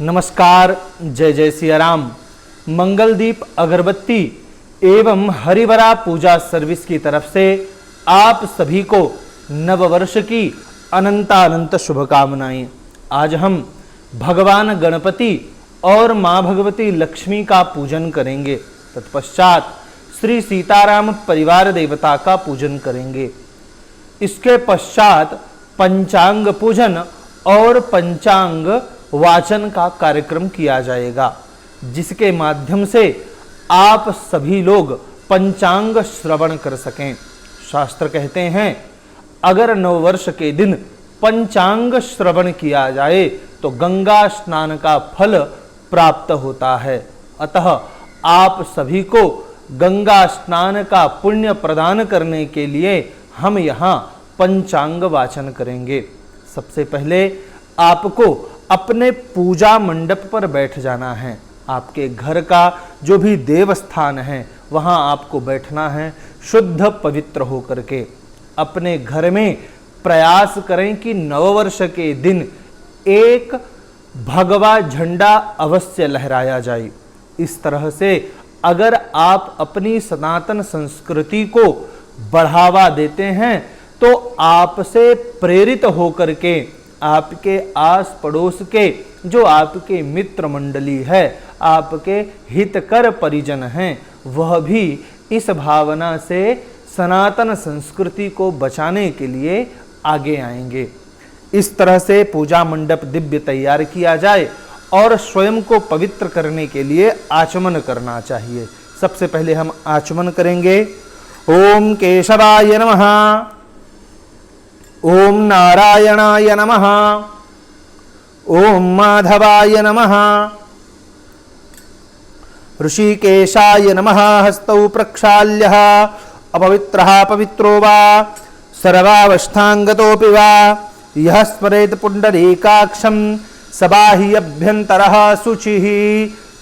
नमस्कार, जय जय सिया राम। मंगलदीप अगरबत्ती एवं हरिवरा पूजा सर्विस की तरफ से आप सभी को नववर्ष की अनंत शुभकामनाएं। आज हम भगवान गणपति और माँ भगवती लक्ष्मी का पूजन करेंगे। तत्पश्चात श्री सीताराम परिवार देवता का पूजन करेंगे। इसके पश्चात पंचांग पूजन और पंचांग वाचन का कार्यक्रम किया जाएगा, जिसके माध्यम से आप सभी लोग पंचांग श्रवण कर सकें। शास्त्र कहते हैं अगर नववर्ष के दिन पंचांग श्रवण किया जाए तो गंगा स्नान का फल प्राप्त होता है। अतः आप सभी को गंगा स्नान का पुण्य प्रदान करने के लिए हम यहाँ पंचांग वाचन करेंगे। सबसे पहले आपको अपने पूजा मंडप पर बैठ जाना है। आपके घर का जो भी देवस्थान है वहाँ आपको बैठना है, शुद्ध पवित्र होकर के। अपने घर में प्रयास करें कि नववर्ष के दिन एक भगवा झंडा अवश्य लहराया जाए। इस तरह से अगर आप अपनी सनातन संस्कृति को बढ़ावा देते हैं तो आपसे प्रेरित होकर के आपके आस पड़ोस के जो आपके मित्र मंडली है, आपके हितकर परिजन हैं, वह भी इस भावना से सनातन संस्कृति को बचाने के लिए आगे आएंगे। इस तरह से पूजा मंडप दिव्य तैयार किया जाए और स्वयं को पवित्र करने के लिए आचमन करना चाहिए। सबसे पहले हम आचमन करेंगे। ओम केशवाय नमः, ओम नारायणाय नमः, ओम माधवाय नमः, ऋषिकेशाय नमः। हस्तौ प्रक्षाल्यः अपवित्रः पवित्रो वा सर्वावस्थांगतोऽपि वा यः स्मरेत् पुंडरीकाक्षं सबाहि अभ्यंतरः शुचिः।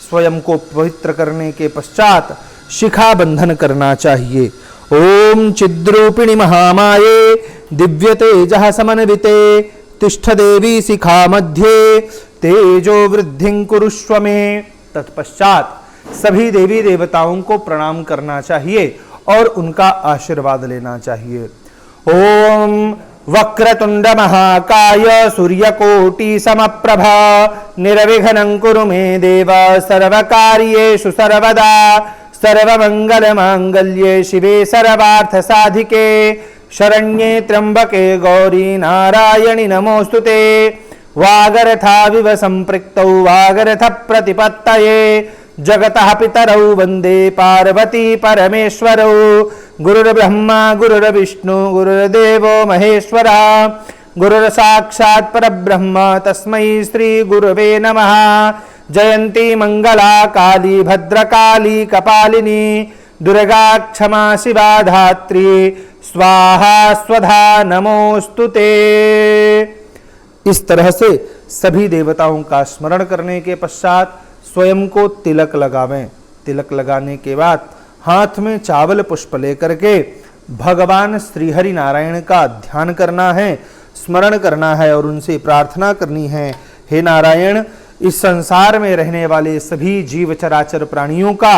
स्वयं को पवित्र करने के पश्चात शिखा बंधन करना चाहिए। ओम चिद्रूपिणी महामाये दिव्य तेजः समन्विते तिष्ठ देवी शिखा मध्ये तेजो वृद्धिं कुरुष्व मे। तत्पश्चात सभी देवी देवताओं को प्रणाम करना चाहिए और उनका आशीर्वाद लेना चाहिए। ओम वक्रतुंड महाकाय सूर्यकोटि समप्रभा निर्विघ्नं कुरु मे देव सर्वकार्येषु सर्वदा सर्वमंगल मांगल्ये शिवे सर्वार्थ साधिके शरण्ये त्र्यंबके गौरी नारायणि नमोस्तुते। वागरथाविव संपृक्तौ वागरथ प्रतिपत्तये जगतः पितरौ वंदे पार्वती परमेश्वरौ। गुरुर्ब्रह्मा गुरुर्विष्णु गुरुर्देवो महेश्वरः गुरुर्साक्षात् परब्रह्म तस्मै श्री गुरुवे नमः। जयंती मंगला काली भद्रकाली कपालिनी दुर्गा क्षमा शिवा धात्री स्वाहा स्वधा नमोस्तुते। इस तरह से सभी देवताओं का स्मरण करने के पश्चात स्वयं को तिलक लगावें। तिलक लगाने के बाद हाथ में चावल पुष्प लेकर के भगवान श्री हरि नारायण का ध्यान करना है, स्मरण करना है और उनसे प्रार्थना करनी है। हे नारायण, इस संसार में रहने वाले सभी जीव चराचर प्राणियों का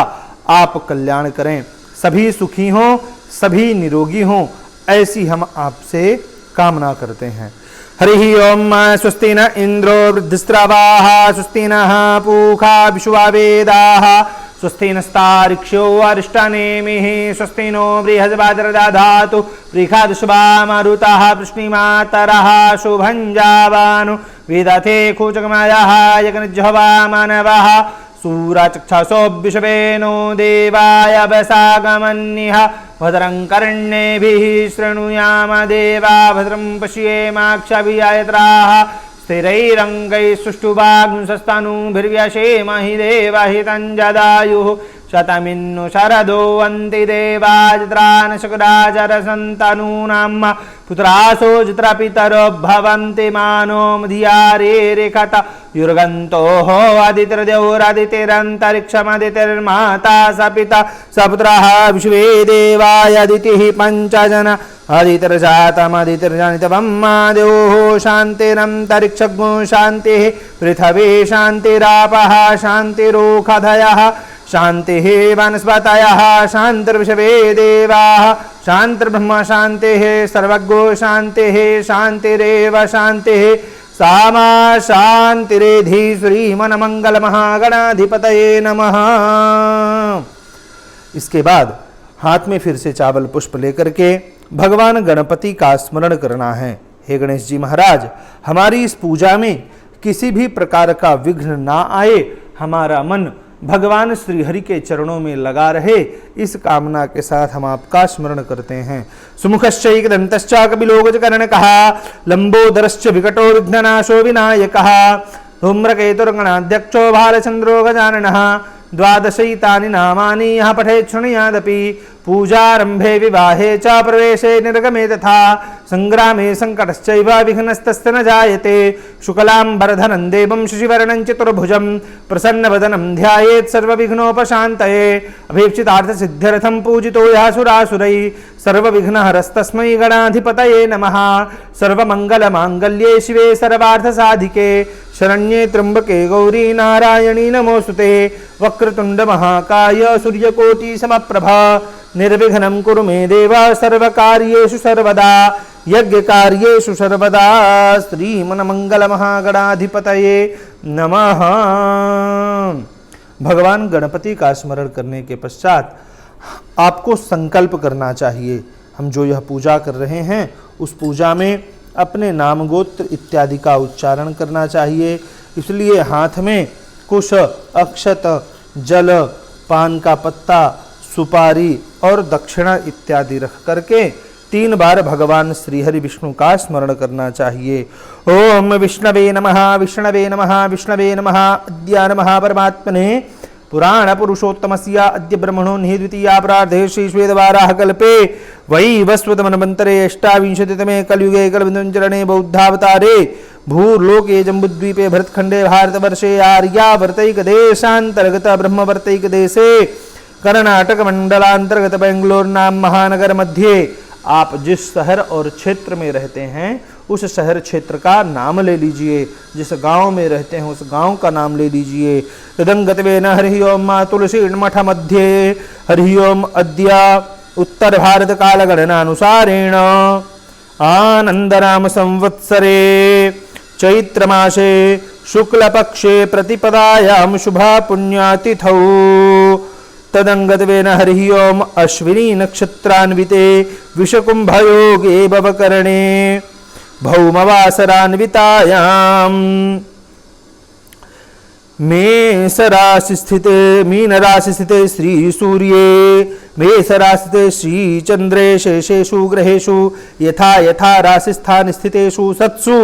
आप कल्याण करें, सभी सुखी हों, सभी निरोगी हों, ऐसी हम आपसे कामना करते हैं। हरि ओम। स्वस्ति न इंद्रो वृद्धस्रवाः स्वस्ति नः पूषा विश्ववेदाः स्वस्ति नस्तार्क्ष्यो अरिष्टनेमिः स्वस्ति नो बृहस्पतिर्दधातु पृषादुषभा मारुतः वृष्णिमातरः शुभं जावानु विदथे खूचकमायः यज्ञज्हवा मानवः सूरचक्षसो विश्वेनो देवाय वसागमन्यः भद्रं कर्णेभिः शृणुयाम देवा भद्रं पश्येमाक्षभिर्यजत्राः स्थिरैरङ्गैः सुष्ठुवागुंसस्तनूभिर्व्यसेमहि देवहितं जदायुः शतमिन्नु शरदो अन्ति देवाजत्रान् शकराचरसन्तनूनां पुत्रासो जत्रपितरो भवन्ति मानो धिया रेखत युर्गन्तोः अदितिर्देवोरदितिरन्तरिक्षमदितिर्माता स पिता स पुत्रः विश्वे देवाय अदितिः पञ्चजन अदितिर्जातमदितिर्जनितवम् आद्योः शान्तिरन्तरिक्षगो शान्तिः पृथिवी शान्तिरापः शान्तिरोषधयः शान्तिः वनस्पतयः शान्तिर्विश्वे देवाः शान्तिर्ब्रह्म शान्तिः सर्वज्ञो शान्तिः शान्तिरेव शान्तिः सामा शान्तिरेधि श्रीमन्मंगल महागणाधिपतये नमः। इसके बाद हाथ में फिर से चावल पुष्प लेकर के भगवान गणपति का स्मरण करना है। हे गणेश जी महाराज, हमारी इस पूजा में किसी भी प्रकार का विघ्न ना आए, हमारा मन भगवान श्री हरि के चरणों में लगा रहे, इस कामना के साथ हम आपका स्मरण करते हैं। सुमुखश्चैकदन्तश्च कपिलोगजकर्णकः लंबोदरश्च विकटो विघ्ननाशो विनायकः धूम्रकेतुर्गणाध्यक्षो भालचन्द्रो गजाननः द्वादशैतानि नामानि यः पठेत् शृणुयादपि पूजारंभे विवाहे च प्रवेशे निर्गमे तथा संग्रामे संकटश्चैव विघ्नस्तस्य न जायते शुक्लाम्बरधरं देवं शशिवर्णं चतुर्भुजं प्रसन्नवदनं ध्यायेत् सर्वविघ्नोपशान्तये अभीप्सितार्थसिद्ध्यर्थं पूजितो यः सुरासुरैः सर्वविघ्नहरस्तस्मै गणाधिपतये नमः। सर्वमङ्गलमाङ्गल्ये शिवे सर्वार्थसाधिके शरण्ये त्र्यम्बके गौरी नारायणी नमोस्तुते वक्रतुण्ड महाकाय सूर्यकोटि समप्रभा निर्विघ्नं कुरु मे देव सर्वकार्येषु सर्वदा यज्ञकार्येषु सर्वदा श्रीमन्मंगल महागणाधिपतये नमः। भगवान गणपति का स्मरण करने के पश्चात आपको संकल्प करना चाहिए। हम जो यह पूजा कर रहे हैं उस पूजा में अपने नाम गोत्र इत्यादि का उच्चारण करना चाहिए। इसलिए हाथ में कुश अक्षत जल पान का पत्ता सुपारी और दक्षिणा इत्यादि रख करके 3 बार भगवान श्री हरि विष्णु का स्मरण करना चाहिए। ओम विष्णवे नमः विष्णवे नमः विष्णवे नमः अद्य नमः परमात्मने पुराण पुरुषोत्तमस्य अद्य ब्रह्मणो निहि द्वितीया प्रार्धे श्री श्वेतवाराह कल्पे वैवस्वतमन्वन्तरे अष्टाविंशतितमे कलयुगे कल्पनिर्जरणे बौद्धावतारे भूर्लोके जम्बुद्वीपे भरतखंडे भारतवर्षे आर्यावर्तैकदेशान्तर्गत ब्रह्मवर्तैकदेशे कर्नाटक मंडलांतर्गत बेंगलोर नाम महानगर मध्ये आप जिस शहर और क्षेत्र में रहते हैं उस शहर क्षेत्र का नाम ले लीजिए। जिस गांव में रहते हैं उस गांव का नाम ले लीजिए। तदंगतवेन हरि ओम मां तुलसी मठ मध्ये हरि ओम अद्य उत्तर भारत काल गणनानुसारेण आनंदराम संवत्सरे चैत्र मासे शुक्ल पक्षे प्रतिपदायां शुभा पुण्यातिथौ तदंगतवेन हरि ओम अश्विनी नक्षत्रान्विते विषकुंभयोगे भवकरणे भौमवासरान्वितायां मेष राशि स्थिते श्री सूर्ये मेष राशि श्री चंद्रे शेषेषु ग्रहेषु यथा यथा राशिस्थान स्थितेषु सत्सु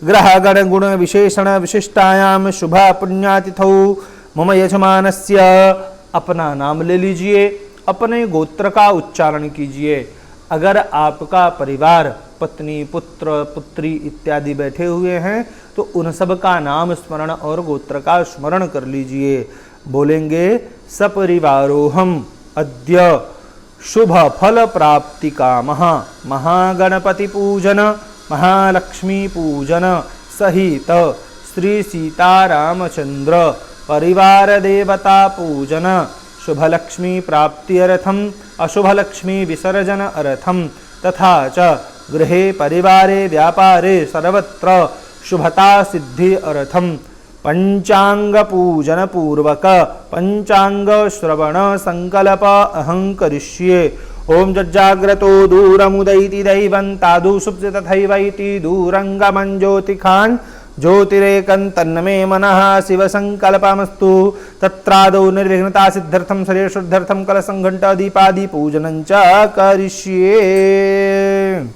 ग्रह गण गुण विशेषण विशिष्टायां शुभ पुण्यातिथौ मम यजमानस्य अपना नाम ले लीजिए, अपने गोत्र का उच्चारण कीजिए। अगर आपका परिवार पत्नी पुत्र पुत्री इत्यादि बैठे हुए हैं तो उन सब का नाम स्मरण और गोत्र का स्मरण कर लीजिए। बोलेंगे सपरिवारोहम अद्य शुभ फल प्राप्ति का महागणपति पूजन महालक्ष्मी पूजन सहित श्री सीतारामचंद्र परिवार देवता पूजन शुभ लक्ष्मी प्राप्ति अर्थम अशुभ लक्ष्मी विसर्जन अर्थम तथा च गृहे परिवारे व्यापारे सर्वत्र शुभता सिद्धि अर्थम पंचांग पूजन पूर्वक पंचांग श्रवण संकल्प अहं करिष्ये। ओम जज्जाग्रतो दूरमुदैति दैवन्तादु सुप्ति तथैवैति दूरंगमं ज्योतिखान् ज्योतिरेकं तन्मे मनः शिव संकल्पमस्तु तत्रादौ निर्विघ्नता सिद्ध्यर्थं शरीरशुद्ध्यर्थं कलशंघंटा दीपादि पूजनं च करिष्ये।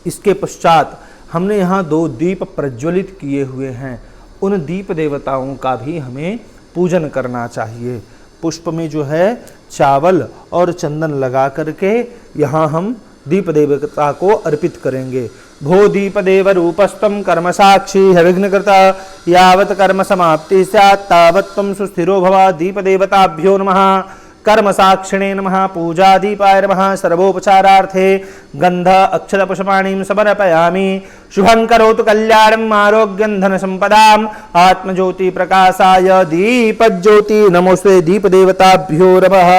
इसके पश्चात हमने यहाँ 2 दीप प्रज्वलित किए हुए हैं, उन दीप देवताओं का भी हमें पूजन करना चाहिए। पुष्प में जो है चावल और चंदन लगा करके यहाँ हम दीप देवता को अर्पित करेंगे। भो दीप देव रूपस्तम कर्म साक्षी विघ्नकृता यावत कर्म समाप्ति स्यात् तावत् त्वं सुस्थिरो भव। दीप देवताभ्यो नमः कर्म साक्षिणे नमः पूजादीपाय नमः सर्वोपचारार्थे गंध अक्षत पुष्पाणिं समर्पयामि। शुभं करोतु कल्याणं आरोग्यं धन संपदाम् आत्मज्योति प्रकाशाय दीपज्योति नमोस्ते दीप देवताभ्यो नमः।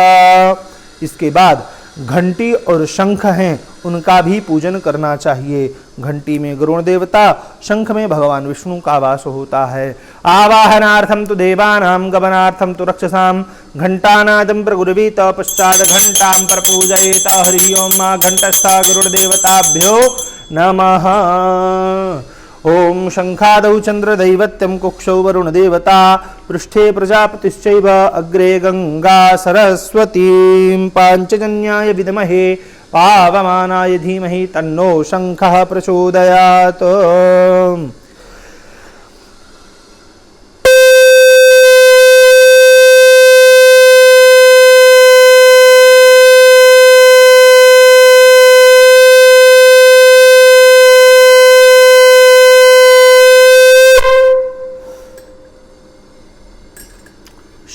इसके बाद घंटी और शंख हैं, उनका भी पूजन करना चाहिए। घंटी में गरुण देवता, शंख में भगवान विष्णु का वास होता है। आवाहनार्थम तो देवानां गमनार्थम तो रक्षसां घंटानादं प्रगुर्वीत पश्चात घंटां प्रपूजयेत। हरि ओम घंटस्था गरुड़देवताभ्यो नमः। ओम शंखादौ चंद्रदैवत्यं कुक्षौ वरुणदेवता पृष्ठे प्रजापतिश्चैव अग्रे गंगा सरस्वतीं पांचजन्याय विद्महे पावमानाय धीमहि तन्नो शंखः प्रचोदयात्।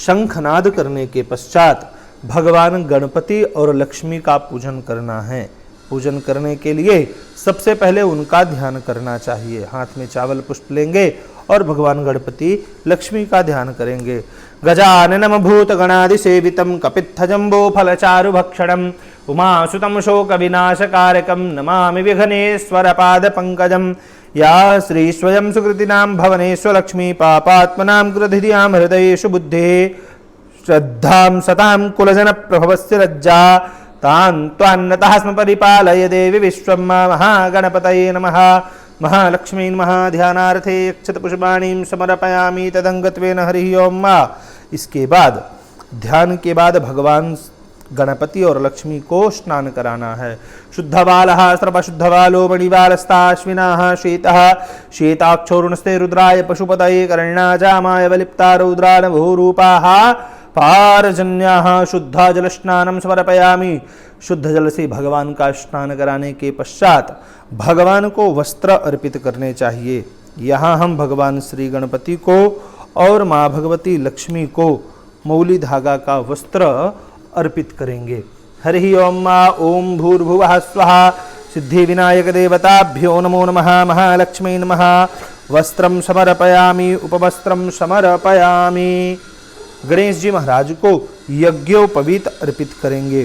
शंखनाद करने के पश्चात भगवान गणपति और लक्ष्मी का पूजन करना है। पूजन करने के लिए सबसे पहले उनका ध्यान करना चाहिए। हाथ में चावल पुष्प लेंगे और भगवान गणपति लक्ष्मी का ध्यान करेंगे। गजाननम भूत गणादि सेवितम कपित्थजम्बो फलचारु भक्षणम उमासुतम शोक विनाशकारकम नमामि विघ्नेश्वर पाद पंकजम। या श्री स्वयं सुकृतिनां भवनेश्वर लक्ष्मी पापात्मनां कृधियां हृदयेषु बुद्धे श्रद्धां सतां कुलजन प्रभवस्य लज्जा तां त्वान्नतः स्म परिपालय देवी विश्वं महागणपतये नमः। महालक्ष्मी नमः। ध्यानार्थे अक्षत पुष्पाणिं समर्पयामि तदंगत्वेन हरि ओम। इसके बाद ध्यान के बाद भगवान गणपति और लक्ष्मी को स्नान कराना है। शुद्धबालः सर्वशुद्धबालो मणिबालस्ताश्विनः श्वेतः श्वेताक्षोरुणस्ते रुद्राय पशुपतये कर्णाजामाय वलिप्ता रौद्रान भूरूपाः पारजन्याः। शुद्ध जल स्नानं समर्पयामि। शुद्ध जल से भगवान का स्नान कराने के पश्चात भगवान को वस्त्र अर्पित करने चाहिए। यहाँ हम भगवान श्री गणपति को और माँ भगवती लक्ष्मी को मौली धागा का वस्त्र अर्पित करेंगे। हरि ओम। ओम भूर्भुवः स्वः सिद्धि विनायक देवताभ्यो नमो नमः। महालक्ष्मी नमः। वस्त्रं समर्पयामि उपवस्त्रं समर्पयामि। गणेश जी महाराज को यज्ञोपवीत अर्पित करेंगे।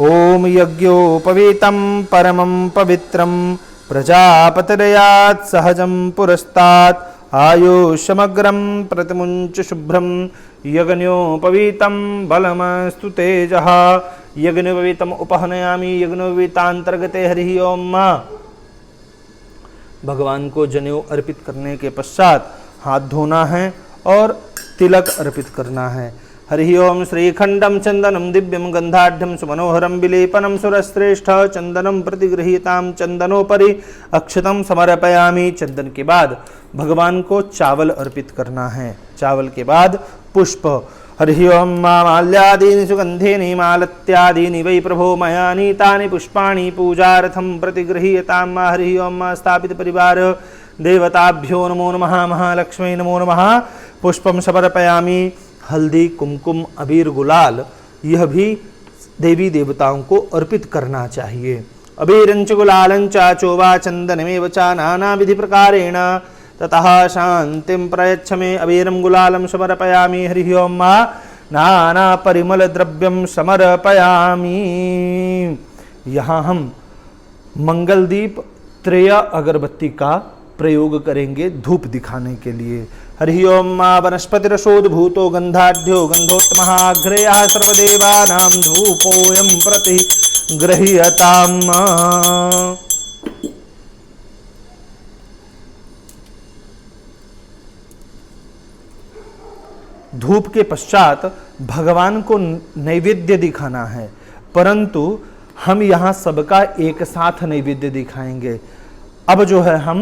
ओम यज्ञोपवीतं परमं पवित्रं प्रजापतिर्यात् सहजं पुरस्तात् आयुष्यमग्रं प्रतिमुञ्च शुभ्रं यज्ञोपवीतं बलमस्तु तेजः। यज्ञोपवीतम् उपहनयामि। यज्ञोपवीतांतर्गते हरि ओम। भगवान को जनेऊ अर्पित करने के पश्चात हाथ धोना है और तिलक अर्पित करना है। हरि ओम। श्रीखंडम चंदनम दिव्यम गंधाढ़्यम सुमनोहरम विलेपनम सुरश्रेष्ठ चंदनम प्रतिगृहीताम चंदनोपरि अक्षतम समर्पयामि। चंदन के बाद भगवान को चावल अर्पित करना है। चावल के बाद पुष्प। हरि ओम। माल्यादीनि सुगंधेनि मालत्यादीनि वै प्रभो मया नीतानि पुष्पाणि पूजार्थं प्रतिगृहीताम। हरि ओम। स्थापित परिवार देवताभ्यो नमो नमः। महालक्ष्मी नमो नमः। पुष्पम समर्पयामि। हल्दी कुमकुम अबीर गुलाल यह भी देवी देवताओं को अर्पित करना चाहिए। अबीरंच गुलालंच चोवा चंदनमेव च नाना विधि प्रकारेण ततः शांतिं प्रयच्छ मे। अबीरं गुलालं समर्पयामि। हरि ओम। नाना परिमल द्रव्यं समर्पयामि। यहाँ हम मंगलदीप त्रेय अगरबत्ती का प्रयोग करेंगे धूप दिखाने के लिए। हरि ओम। वनस्पतिरसोद्भूतो गंधाढ्यो गंधोत्तमः अग्रेयः सर्वदेवानां धूपोऽयं प्रति गृह्यताम्। धूप के पश्चात भगवान को नैवेद्य दिखाना है, परंतु हम यहाँ सबका एक साथ नैवेद्य दिखाएंगे। अब जो है हम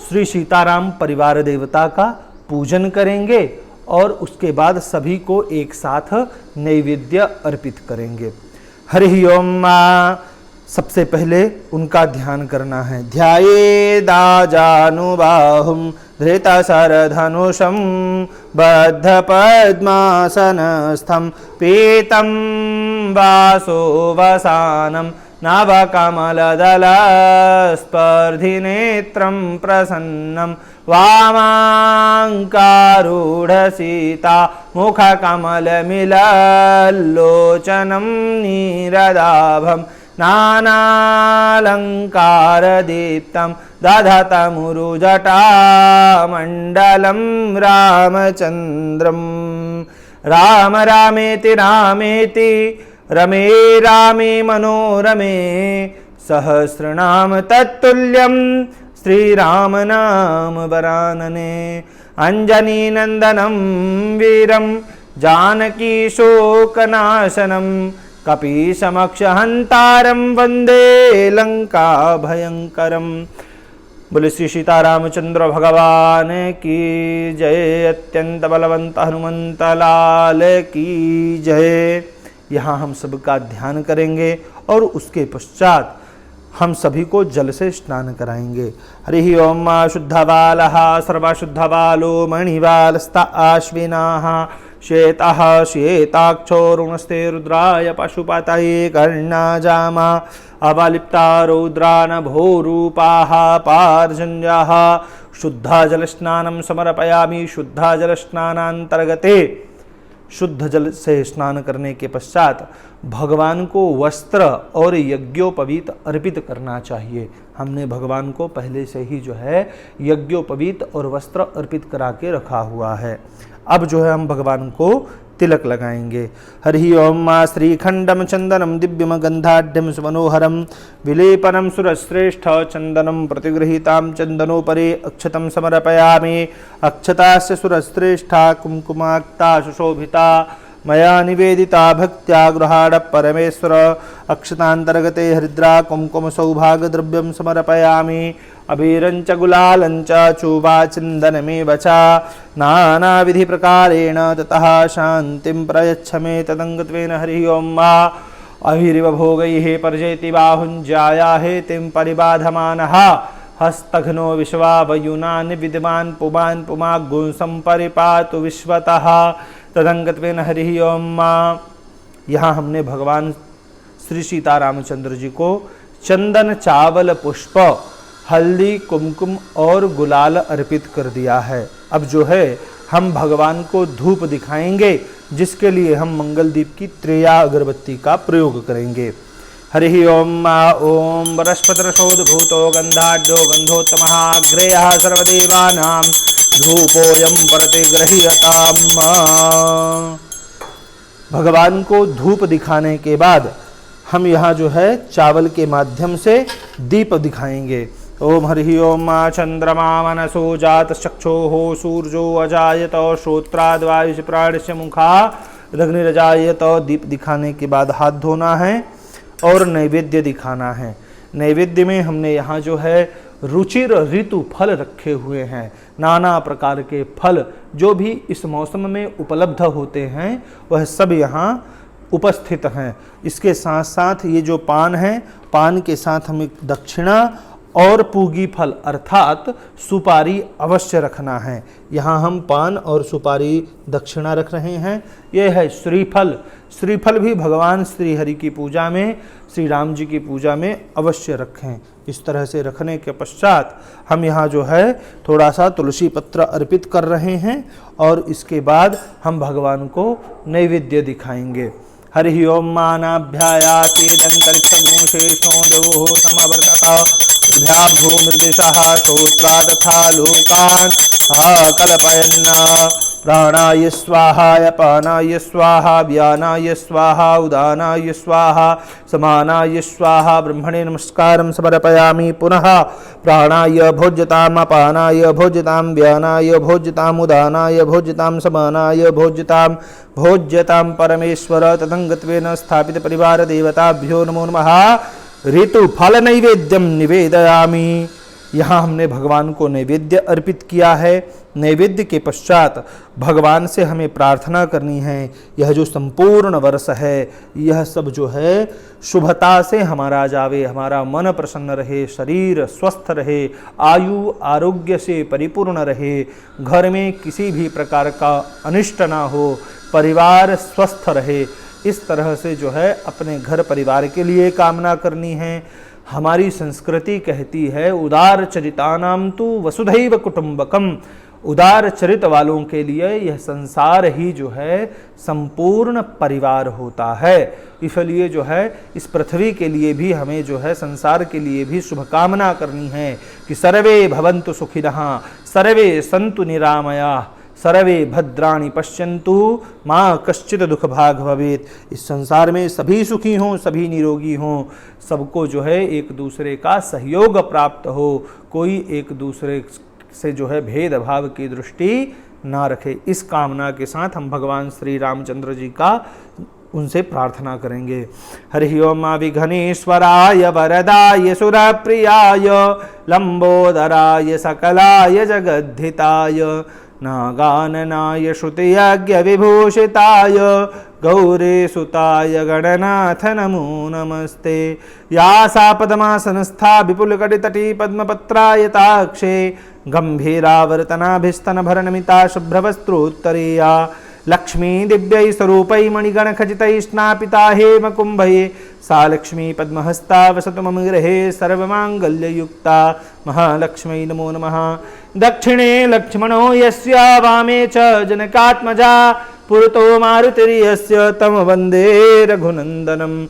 श्री सीताराम परिवार देवता का पूजन करेंगे और उसके बाद सभी को एक साथ नैवेद्य अर्पित करेंगे। हरि ओम। सबसे पहले उनका ध्यान करना है। ध्यायेदाजानुबाहुं धृतशरधनुषं बद्ध पद्मासनस्थं पीतं वासोवसानं नवकमलदलस्पर्धिनेत्रं प्रसन्नं वामाङ्कारूढसीता मुखकमलमिलल्लोचनं नीरदाभं नानालङ्कारदीप्तं दधतमुरुजटामण्डलं रामचन्द्रं राम रामेति रामेति रमे रामे मनोरमे सहस्रनाम तत्तुल्यं श्रीराम नाम वरानने अंजनी नंदनं वीरं जानकी शोकनाशनं कपीशमक्षहंतारं वंदे लंका भयंकरम। बोले श्री सीतारामचंद्र भगवान की जय। अत्यंत बलवंत हनुमंत लाल की जय। यहाँ हम सबका ध्यान करेंगे और उसके पश्चात हम सभी को जल से स्नान कराएंगे। हरि ओम शुद्धबालः सर्वशुद्धबालो मणिबालस्ता आश्विनाः श्वेतः श्वेताक्षोरुणस्ते रुद्राय पशुपतये कर्णाजामा अवलिप्ता रौद्रानभोरूपाः पार्जन्यः। शुद्धजलस्नानं समर्पयामि। शुद्धजलस्नानान्तर्गते शुद्ध जल से स्नान करने के पश्चात भगवान को वस्त्र और यज्ञोपवीत अर्पित करना चाहिए। हमने भगवान को पहले से ही जो है यज्ञोपवीत और वस्त्र अर्पित करा के रखा हुआ है। अब जो है हम भगवान को तिलक लगाएंगे। हरि ओम श्रीखंडम चंदनम दिव्यम गंधाढ्यम सुमनोहरम विलेपनम सुरश्रेष्ठ चंदनम प्रतिगृहीताम चंदनोपरे अक्षतम समर्पयामि। अक्षतास्य सुरश्रेष्ठा कुमकुमाक्ता सुशोभिता मया निवेदिता भक्त्या गृहाण परमेश्वर। अक्षतांतर्गते हरिद्रा कुमकुम सौभाग द्रव्यम समर्पयामि। अबीरंच गुलालंच चूबा चंदनमेव च नानाविधि प्रकारेण ततः शांतिं प्रयच्छ मे तदंगत्वेन। हरि ओम अभिरिव भोगैः पर्जयति बाहुञ्जाया हेतिं परिबाधमानः हस्तघ्नो विश्वावयुनान् विद्वान् पुमान् पुमागुंसं परिपातु विश्वतः तदंगत्वेन। हरि ओम। यहाँ हमने भगवान श्री सीतारामचंद्र जी को चंदन चावल पुष्प हल्दी कुमकुम और गुलाल अर्पित कर दिया है। अब जो है हम भगवान को धूप दिखाएंगे, जिसके लिए हम मंगलदीप की त्रेया अगरबत्ती का प्रयोग करेंगे। हरि ओम ओम वरस्पतिरसोद्भूतो गंधाढ्यो गंधोत्तमः अग्रेयः सर्वदेवानां धूपोऽयं प्रतिगृह्यताम्। भगवान को धूप दिखाने के बाद हम यहाँ जो है चावल के माध्यम से दीप दिखाएंगे। ओम हरि ओम चंद्रमा मनसो जात चक्षुः सूर्यो अजायत श्रोत्राद्वायुष प्राणस्य मुखादग्निरजायत। दीप दिखाने के बाद हाथ धोना है और नैवेद्य दिखाना है। नैवेद्य में हमने यहाँ जो है रुचिर ऋतु फल रखे हुए हैं। नाना प्रकार के फल जो भी इस मौसम में उपलब्ध होते हैं वह सब यहाँ उपस्थित हैं। इसके साथ साथ ये जो पान है, पान के साथ हम एक दक्षिणा और पूगी फल अर्थात सुपारी अवश्य रखना है। यहाँ हम पान और सुपारी दक्षिणा रख रहे हैं। यह है श्रीफल। श्रीफल भी भगवान श्री हरि की पूजा में, श्री राम जी की पूजा में अवश्य रखें। इस तरह से रखने के पश्चात हम यहाँ जो है थोड़ा सा तुलसी पत्र अर्पित कर रहे हैं और इसके बाद हम भगवान को नैवेद्य दिखाएंगे। हरि ओम मानाभ्यायाचेदंतरिक्षगुणशेषो देवो समवर्तता भूमिर्दिशः श्रोत्रादथा लोकान् कल्पयन्। प्राणाय स्वाहा अपानाय स्वाहा व्यानाय स्वाहा उदानाय स्वाहा समानाय स्वाहा। ब्रह्मणे नमस्कारं समर्पयामि। पुनः प्राणाय भोज्यताम् अपानाय भोज्यतां व्यानाय भोज्यतां उदानाय भोज्यतां समानाय भोज्यतां परमेश्वर। तदंगत्वेन स्थापित परिवार देवताभ्यो नमो नमः। ऋतु फल नैवेद्यम निवेदयामि। यहाँ हमने भगवान को नैवेद्य अर्पित किया है। नैवेद्य के पश्चात भगवान से हमें प्रार्थना करनी है, यह जो संपूर्ण वर्ष है यह सब जो है शुभता से हमारा जावे, हमारा मन प्रसन्न रहे, शरीर स्वस्थ रहे, आयु आरोग्य से परिपूर्ण रहे, घर में किसी भी प्रकार का अनिष्ट ना हो, परिवार स्वस्थ रहे। इस तरह से जो है अपने घर परिवार के लिए कामना करनी है। हमारी संस्कृति कहती है उदार चरितानाम तु वसुधैव कुटुंबकम, उदार चरित वालों के लिए यह संसार ही जो है संपूर्ण परिवार होता है। इसलिए जो है इस पृथ्वी के लिए भी हमें जो है संसार के लिए भी शुभकामना करनी है कि सर्वे भवन्तु सुखिनः, सर्वे सन्तु निरामयाः, सर्वे भद्राणि पश्यन्तु माँ कश्चित दुख भाग भवेत्। इस संसार में सभी सुखी हों, सभी निरोगी हों, सबको जो है एक दूसरे का सहयोग प्राप्त हो, कोई एक दूसरे से जो है भेदभाव की दृष्टि ना रखे। इस कामना के साथ हम भगवान श्री रामचंद्र जी का उनसे प्रार्थना करेंगे। हरि ओम विघ्नेश्वराय वरदाय सुरप्रियाय लंबोदराय सकलाय जगद्धिताय नागाननाय श्रुतियज्ञ विभूषिताय गौरीसुताय गणनाथ नमो नमस्ते। या सा पद्मासनस्था विपुलकटितटी पद्मपत्रायताक्षे गंभीरावर्तनाभिस्तनभरनमिता शुभ्रवस्त्रोत्तरीया लक्ष्मी दिव्यै स्वरूपै मणिगणखचितै स्नापिता हेमकुम्भये सा लक्ष्मी पद्महस्ता वसतु मम गृहे सर्वमाङ्गल्ययुक्ता महालक्ष्मी नमो नमः। दक्षिणे लक्ष्मणो यस्य वामे च जनकात्मजा पुरतो मारुतिर्यस्य तं वन्दे रघुनन्दनं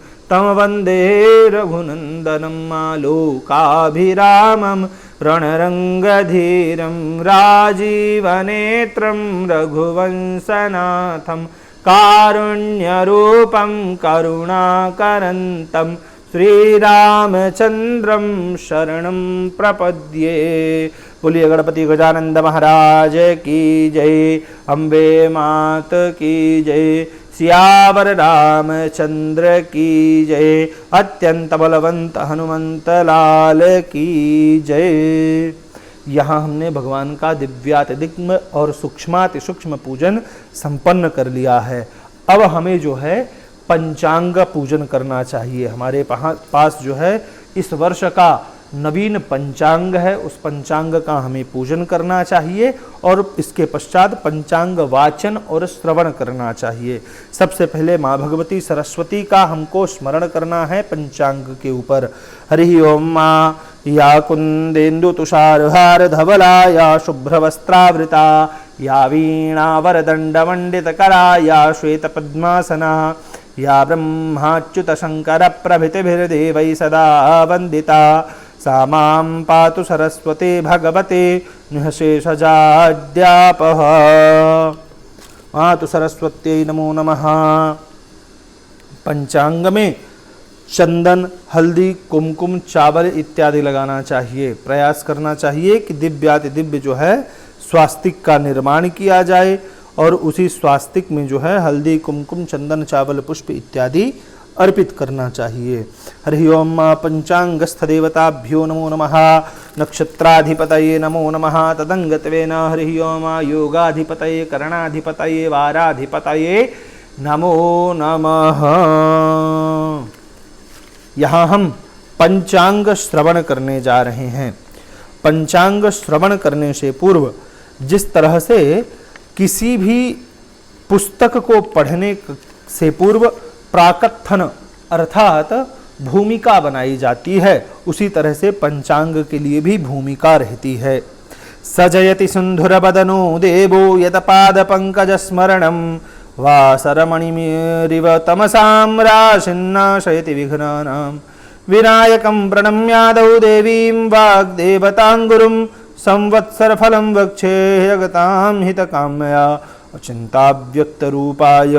आलोकाभिरामं रणरङ्गधीरं राजीवनेत्रं रघुवंशनाथं कारुण्यरूपं करुणाकरन्तं श्रीरामचन्द्रं शरणं प्रपद्ये। बोलिए गणपति गजानंद महाराज की जय, अम्बे मात की जय, सियावर रामचंद्र की जय, अत्यंत बलवंत हनुमंत लाल की जय। यहाँ हमने भगवान का दिव्यातिदिग्म और सूक्ष्माति सूक्ष्म पूजन संपन्न कर लिया है। अब हमें जो है पंचांग पूजन करना चाहिए। हमारे पास जो है इस वर्ष का नवीन पंचांग है, उस पंचांग का हमें पूजन करना चाहिए और इसके पश्चात पंचांग वाचन और श्रवण करना चाहिए। सबसे पहले माँ भगवती सरस्वती का हमको स्मरण करना है पंचांग के ऊपर। हरि ओम माँ या कुंदेन्दु तुषारहार धवला या शुभ्रवस्त्रावृता या वीणा वरदंड मंडित करा या श्वेत पद्मासना या ब्रह्माच्युत शंकर प्रभृतिभिर्देवैः सदा वंदिता सा मां पातु सरस्वती भगवते निःशेषजाड्यापः। मातु सरस्वत्यै नमो नमः। पंचांग में चंदन, हल्दी, कुमकुम, चावल इत्यादि लगाना चाहिए। प्रयास करना चाहिए कि दिव्याति दिव्य जो है स्वास्तिक का निर्माण किया जाए और उसी स्वास्तिक में जो है हल्दी, कुमकुम, चंदन, चावल, पुष्प इत्यादि अर्पित करना चाहिए। हरि ओम पंचांगस्थ देवताभ्यो नमो नमः। नक्षत्राधिपतये नमो नमः। तदंगत्वेन हरि ओम योगाधिपतये करणाधिपतये वाराधिपतये नमो नमः। यहाँ हम पंचांग श्रवण करने जा रहे हैं। पंचांग श्रवण करने से पूर्व जिस तरह से किसी भी पुस्तक को पढ़ने से पूर्व प्राकथन अर्थात भूमिका बनाई जाती है, उसी तरह से पंचांग के लिए भी भूमिका रहती है। सजयति सिंधुरबदनो देवो यतपाद पंकज स्मरणं वासरमणिमिरिव तमसां राशिन्नाशयति विघ्नानां विनायकं प्रणम्यादौ देवीं वाग्देवताङ्गुरुं संवत्सरफलं वक्षे जगतां हितकाम्यया अचिन्ताव्यक्तरूपाय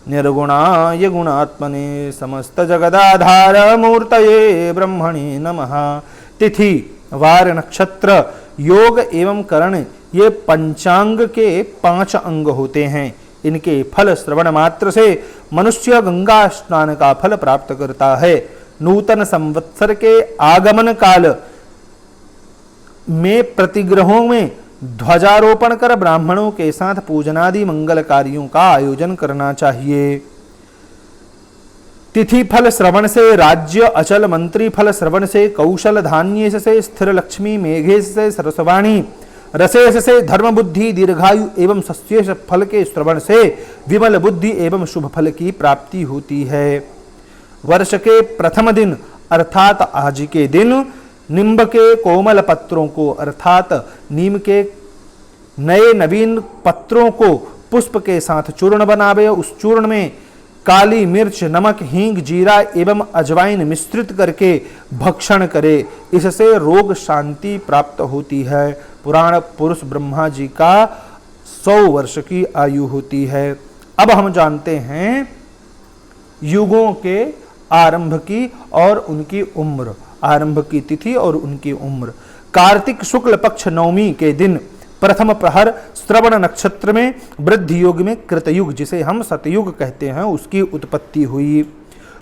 निर्गुणाय गुणात्मने समस्त जगदाधार मूर्तये ब्रह्मणे नमः। तिथि, वार, नक्षत्र, योग एवं करण ये पंचांग के 5 अंग होते हैं। इनके फल श्रवण मात्र से मनुष्य गंगा स्नान का फल प्राप्त करता है। नूतन संवत्सर के आगमन काल में प्रतिग्रहों में ध्वजारोपण कर ब्राह्मणों के साथ पूजनादि मंगल कार्यों का आयोजन करना चाहिए। तिथि फल श्रवण से राज्य अचल, मंत्री फल श्रवण से कौशल, धान्य से स्थिर लक्ष्मी, मेघेश से सरसवाणी, रसेश से धर्म बुद्धि दीर्घायु एवं सस्येश फल के श्रवण से विमल बुद्धि एवं शुभ फल की प्राप्ति होती है। वर्ष के प्रथम दिन अर्थात आज के दिन निम्ब के कोमल पत्रों को अर्थात नीम के नए नवीन पत्रों को पुष्प के साथ चूर्ण बनावे। उस चूर्ण में काली मिर्च, नमक, हींग, जीरा एवं अजवाइन मिश्रित करके भक्षण करे। इससे रोग शांति प्राप्त होती है। पुराण पुरुष ब्रह्मा जी का 100 वर्ष की आयु होती है। अब हम जानते हैं युगों के आरंभ की और उनकी उम्र, आरंभ की तिथि और उनकी उम्र। कार्तिक शुक्ल पक्ष नवमी के दिन प्रथम प्रहर श्रवण नक्षत्र में वृद्धि योग में कृतयुग, जिसे हम सतयुग कहते हैं, उसकी उत्पत्ति हुई।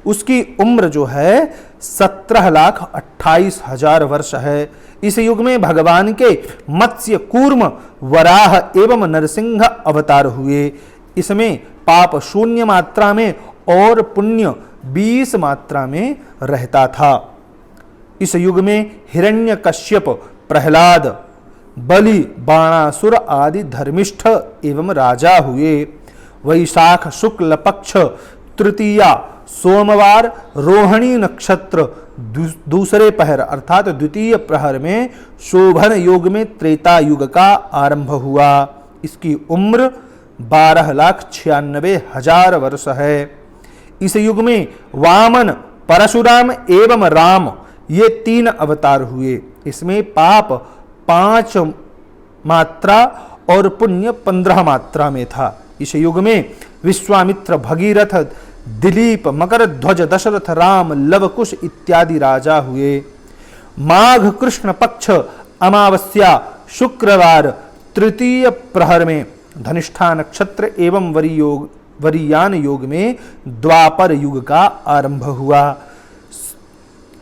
उसकी उम्र जो है 17,28,000 वर्ष है। इस युग में भगवान के मत्स्य, कूर्म, वराह एवं नरसिंह अवतार हुए। इसमें पाप शून्य मात्रा में और पुण्य 20 मात्रा में रहता था। इस युग में हिरण्यकश्यप, प्रहलाद, बलि, बाणासुर आदि धर्मिष्ठ एवं राजा हुए। वैशाख शुक्ल पक्ष तृतीया सोमवार रोहिणी नक्षत्र दूसरे पहर अर्थात द्वितीय प्रहर में शोभन योग में त्रेता युग का आरंभ हुआ। इसकी उम्र 12,96,000 वर्ष है। इस युग में वामन, परशुराम एवं राम ये 3 अवतार हुए। इसमें पाप 5 मात्रा और पुण्य 15 मात्रा में था। इस युग में विश्वामित्र, भगीरथ, दिलीप, मकर ध्वज, दशरथ, राम, लवकुश इत्यादि राजा हुए। माघ कृष्ण पक्ष अमावस्या शुक्रवार तृतीय प्रहर में धनिष्ठा नक्षत्र एवं वरियान योग में द्वापर युग का आरंभ हुआ।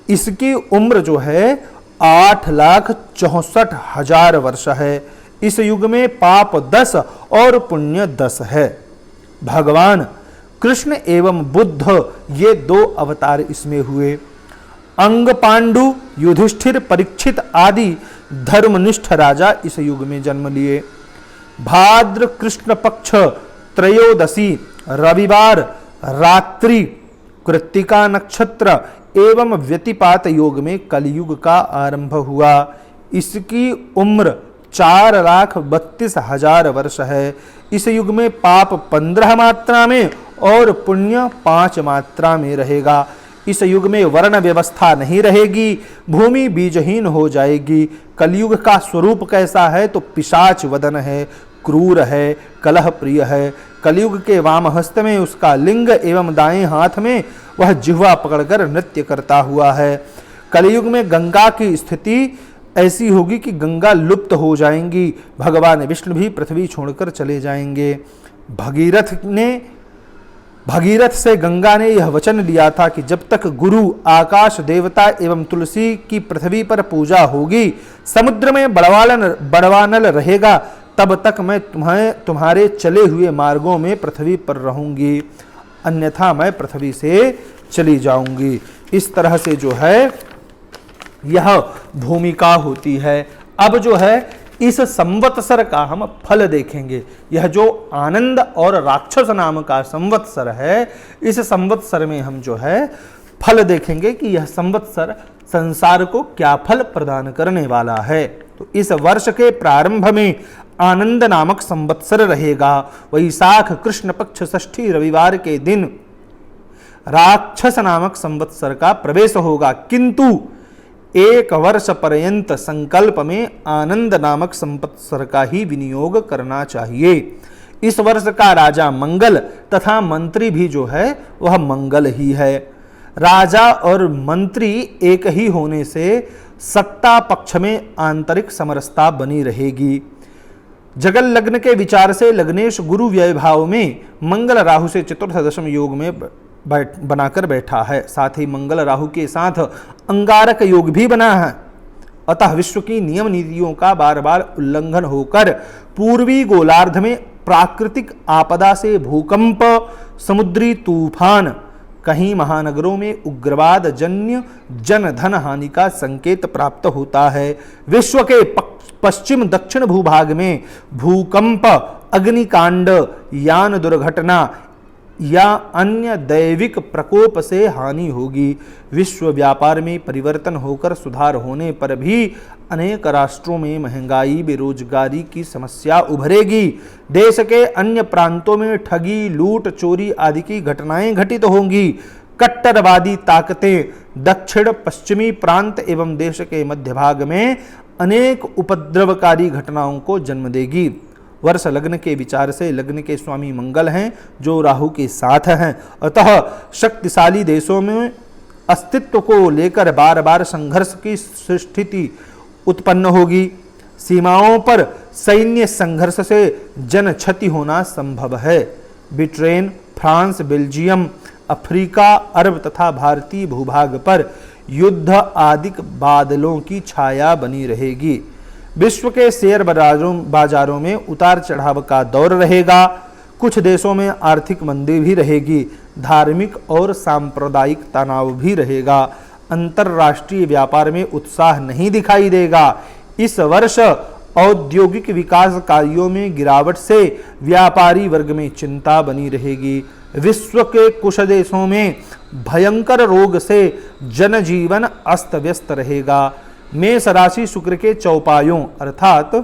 इसकी उम्र जो है 8,64,000 वर्ष है। इस युग में पाप 10 और पुण्य 10 है। भगवान कृष्ण एवं बुद्ध ये 2 अवतार इसमें हुए। अंग, पांडु, युधिष्ठिर, परीक्षित आदि धर्मनिष्ठ राजा इस युग में जन्म लिए। भाद्र कृष्ण पक्ष त्रयोदशी रविवार रात्रि कृत्तिका नक्षत्र एवं व्यतिपात योग में कलयुग का आरंभ हुआ। इसकी उम्र 4,32,000 वर्ष है। इस युग में पाप 15 मात्रा में और पुण्य 5 मात्रा में रहेगा। इस युग में वर्ण व्यवस्था नहीं रहेगी, भूमि बीजहीन हो जाएगी। कलयुग का स्वरूप कैसा है तो पिशाच वदन है, क्रूर है, कलह प्रिय है। कलयुग के वाम हस्त में उसका लिंग एवं दाएं हाथ में वह जिह्वा पकड़कर नृत्य करता हुआ है। कलयुग में गंगा की स्थिति ऐसी होगी कि गंगा लुप्त हो जाएंगी। भगवान विष्णु भी पृथ्वी छोड़कर चले जाएंगे। भगीरथ से गंगा ने यह वचन लिया था कि जब तक गुरु, आकाश देवता एवं तुलसी की पृथ्वी पर पूजा होगी, समुद्र में बड़वानल रहेगा, तब तक मैं तुम्हारे चले हुए मार्गों में पृथ्वी पर रहूंगी, अन्यथा मैं पृथ्वी से चली जाऊंगी। इस तरह से जो है यह भूमिका होती है। अब जो है इस संवत्सर का हम फल देखेंगे। यह जो आनंद और राक्षस नाम का संवत्सर है, इस संवत्सर में हम जो है फल देखेंगे कि यह संवत्सर संसार को क्या फल प्रदान करने वाला है। तो इस वर्ष के प्रारंभ में आनंद नामक संवत्सर रहेगा। वैशाख कृष्ण पक्ष षष्ठी रविवार के दिन राक्षस नामक संवत्सर का प्रवेश होगा, किंतु 1 वर्ष पर्यंत संकल्प में आनंद नामक संवत्सर का ही विनियोग करना चाहिए। इस वर्ष का राजा मंगल तथा मंत्री भी जो है वह मंगल ही है। राजा और मंत्री एक ही होने से सत्ता पक्ष में आंतरिक समरसता बनी रहेगी। जगल लग्न के विचार से लग्नेश गुरु व्यय भाव में मंगल राहु से चतुर्थ दशम योग में बनाकर बैठा है। साथ ही मंगल राहु के साथ अंगारक योग भी बना है। अतः विश्व की नियम नीतियों का बार बार उल्लंघन होकर पूर्वी गोलार्ध में प्राकृतिक आपदा से भूकंप, समुद्री तूफान, कहीं महानगरों में उग्रवाद जन्य जनधन हानि का संकेत प्राप्त होता है। विश्व के पश्चिम दक्षिण भूभाग में भूकंप, अग्निकांड, यान दुर्घटना या अन्य दैविक प्रकोप से हानि होगी। विश्व व्यापार में परिवर्तन होकर सुधार होने पर भी अनेक राष्ट्रों में महंगाई, बेरोजगारी की समस्या उभरेगी। देश के अन्य प्रांतों में ठगी, लूट, चोरी आदि की घटनाएं घटित होंगी। कट्टरवादी ताकतें दक्षिण पश्चिमी प्रांत एवं देश के मध्य भाग में अनेक उपद्रवकारी घटनाओं को जन्म देगी। वर्ष लग्न के विचार से लग्न के स्वामी मंगल हैं, जो राहु के साथ हैं। अतः शक्तिशाली देशों में अस्तित्व को लेकर बार बार संघर्ष की स्थिति उत्पन्न होगी। सीमाओं पर सैन्य संघर्ष से जन क्षति होना संभव है। ब्रिटेन, फ्रांस, बेल्जियम, अफ्रीका, अरब तथा भारतीय भूभाग पर युद्ध आदि बादलों की छाया बनी रहेगी। विश्व के शेयर बाजारों में उतार चढ़ाव का दौर रहेगा। कुछ देशों में आर्थिक मंदी भी रहेगी। धार्मिक और सांप्रदायिक तनाव भी रहेगा। अंतरराष्ट्रीय व्यापार में उत्साह नहीं दिखाई देगा। इस वर्ष औद्योगिक विकास कार्यों में गिरावट से व्यापारी वर्ग में चिंता बनी रहेगी। विश्व के कुछ देशों में भयंकर रोग से जनजीवन अस्त व्यस्त रहेगा। मेष राशि शुक्र के चौपायों अर्थात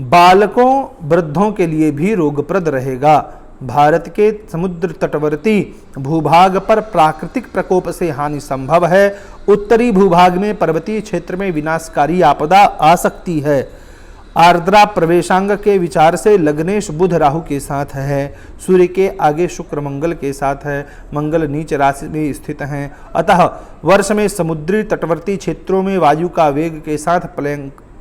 बालकों, वृद्धों के लिए भी रोगप्रद रहेगा। भारत के समुद्र तटवर्ती भूभाग पर प्राकृतिक प्रकोप से हानि संभव है। उत्तरी भूभाग में पर्वतीय क्षेत्र में विनाशकारी आपदा आ सकती है। आर्द्रा प्रवेशांग के विचार से लग्नेश बुध राहु के साथ है। सूर्य के आगे शुक्र मंगल के साथ है। मंगल नीच राशि में स्थित हैं। अतः वर्ष में समुद्री तटवर्ती क्षेत्रों में वायु का वेग के साथ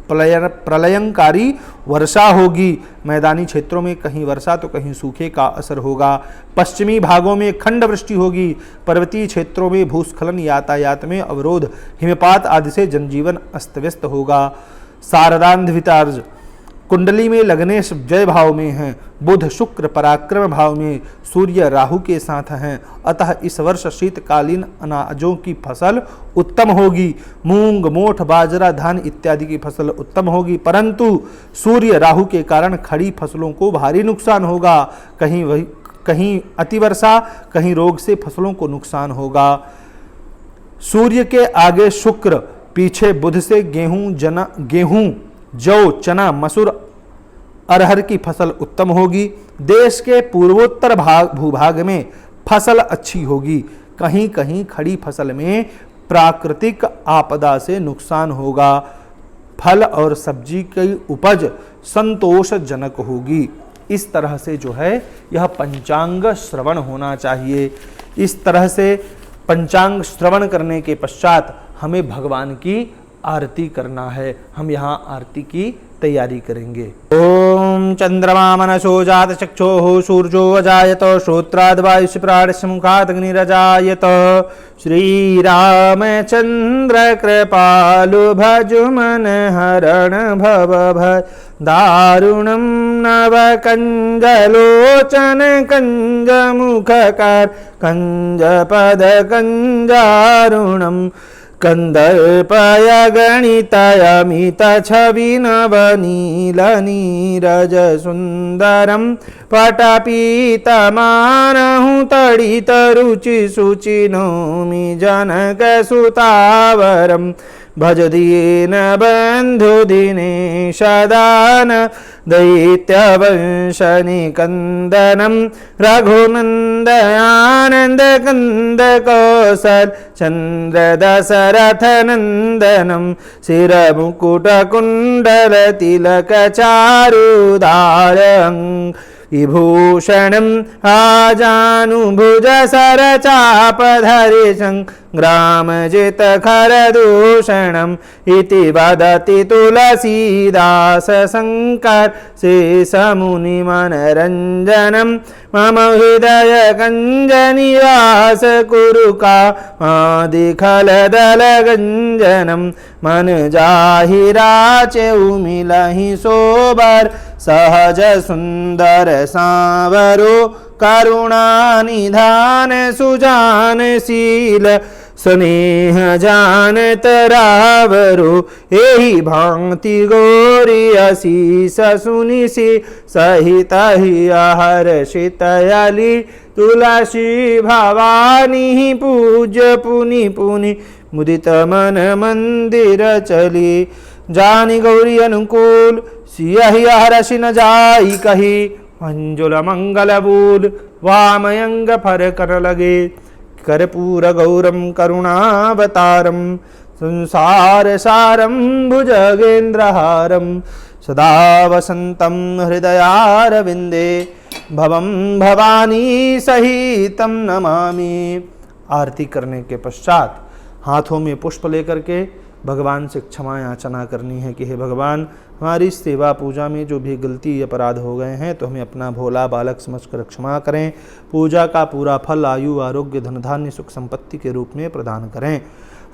प्रलयंकारी वर्षा होगी। मैदानी क्षेत्रों में कहीं वर्षा तो कहीं सूखे का असर होगा। पश्चिमी भागों में खंड वृष्टि होगी। पर्वतीय क्षेत्रों में भूस्खलन, यातायात में अवरोध, हिमपात आदि से जनजीवन अस्त व्यस्त होगा। शारदांध कुंडली में लग्नेश जय भाव में हैं। बुध शुक्र पराक्रम भाव में, सूर्य राहु के साथ हैं। अतः इस वर्ष शीतकालीन अनाजों की फसल उत्तम होगी। मूंग, मोठ, बाजरा, धान इत्यादि की फसल उत्तम होगी, परंतु सूर्य राहु के कारण खड़ी फसलों को भारी नुकसान होगा। कहीं अतिवर्षा, कहीं रोग से फसलों को नुकसान होगा। सूर्य के आगे शुक्र, पीछे बुध से गेहूं, जौ, चना, मसूर, अरहर की फसल उत्तम होगी। देश के पूर्वोत्तर भूभाग में फसल अच्छी होगी। कहीं कहीं खड़ी फसल में प्राकृतिक आपदा से नुकसान होगा। फल और सब्जी की उपज संतोषजनक होगी। इस तरह से जो है यह पंचांग श्रवण होना चाहिए। इस तरह से पंचांग श्रवण करने के पश्चात हमें भगवान की आरती करना है। हम यहाँ आरती की तैयारी करेंगे। ओम चंद्रमा मनसो जात चक्षुः सूर्यो अजायत श्रोत्राद् वायुः प्राणस्य मुखात् अग्निरजायत। श्री रामचंद्र कृपालु भजु मन हरण भव भय दारुणं नव कंजलोचन कंज मुखकार कंज पद कंजारुणम कंदर्पय गणितयमित छवि नवनील नीरज सुंदरम पटपीतमानहु तडित रुचि शुचि नौमि जनक सुतावरम भज दीन बंधु दिनेश दान दैत्यवंश निकंदनम रघुनंद आनंद कंद कौशल चंद्र दशरथ नंदनम शिर मुकुट कुंडल तिलक चारुधार विभूषणम् आजानुभुज सरचापधरे संग्रामजित खरदूषणम् इति वदति तुलसीदास शङ्कर शेषमुनिमनरञ्जनम् मम हृदय गञ्जनिवास कुरु कामादिखलदलगञ्जनम् मन जाहिराचे उमिलहि सोबर सहज सुंदर सांवरो करुणा निधान सुजान शील स्नेह जान तरावरो एहि भांति गौरी असीस सुनिसि सहित हि हर्षितयलि तुलसी भवानी पूज्य पुनि पुनि मुदित मन मंदिर चली जानी गौरी अनुकूल सियहि हर्षि न जाई कही मंजुल मंगल बूल वामयंग फर कर लगे कर्पूर गौरम करुणावतारम संसार सारम भुजगेन्द्रहारम सदा वसंतम हृदयारविंदे भवम भवानी सहितम नमामि। आरती करने के पश्चात हाथों में पुष्प लेकर के भगवान से क्षमा याचना करनी है कि हे भगवान, हमारी सेवा पूजा में जो भी गलती अपराध हो गए हैं तो हमें अपना भोला बालक समझकर क्षमा करें। पूजा का पूरा फल आयु आरोग्य धन धान्य सुख संपत्ति के रूप में प्रदान करें।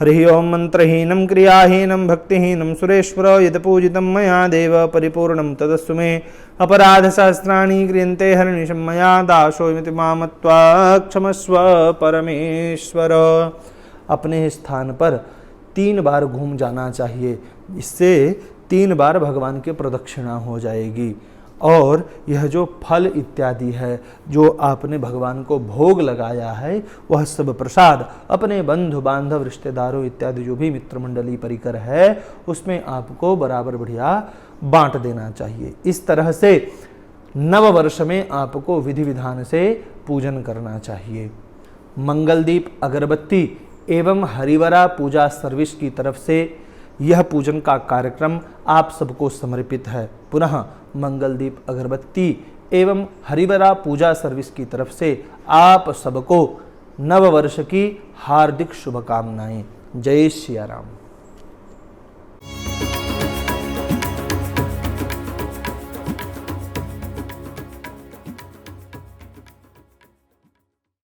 हरि ओम मंत्रहीनम क्रियाहीनम भक्तिहीनम सुरेश्वर यद पूजितम मया देव परिपूर्णम तदस्सु मे अपराध सहस्राणि क्रियन्ते हरिनिशं मया दासोऽमिति मामत्वा क्षमस्व परमेश्वर। अपने स्थान पर 3 बार घूम जाना चाहिए, इससे 3 बार भगवान की प्रदक्षिणा हो जाएगी। और यह जो फल इत्यादि है जो आपने भगवान को भोग लगाया है वह सब प्रसाद अपने बंधु बांधव रिश्तेदारों इत्यादि जो भी मित्र मंडली परिकर है उसमें आपको बराबर बढ़िया बांट देना चाहिए। इस तरह से नव वर्ष में आपको विधि विधान से पूजन करना चाहिए। मंगलदीप अगरबत्ती एवं हरिवरा पूजा सर्विस की तरफ से यह पूजन का कार्यक्रम आप सबको समर्पित है। पुनः मंगलदीप अगरबत्ती एवं हरिवरा पूजा सर्विस की तरफ से आप सबको नव वर्ष की हार्दिक शुभकामनाएं। जय श्री राम।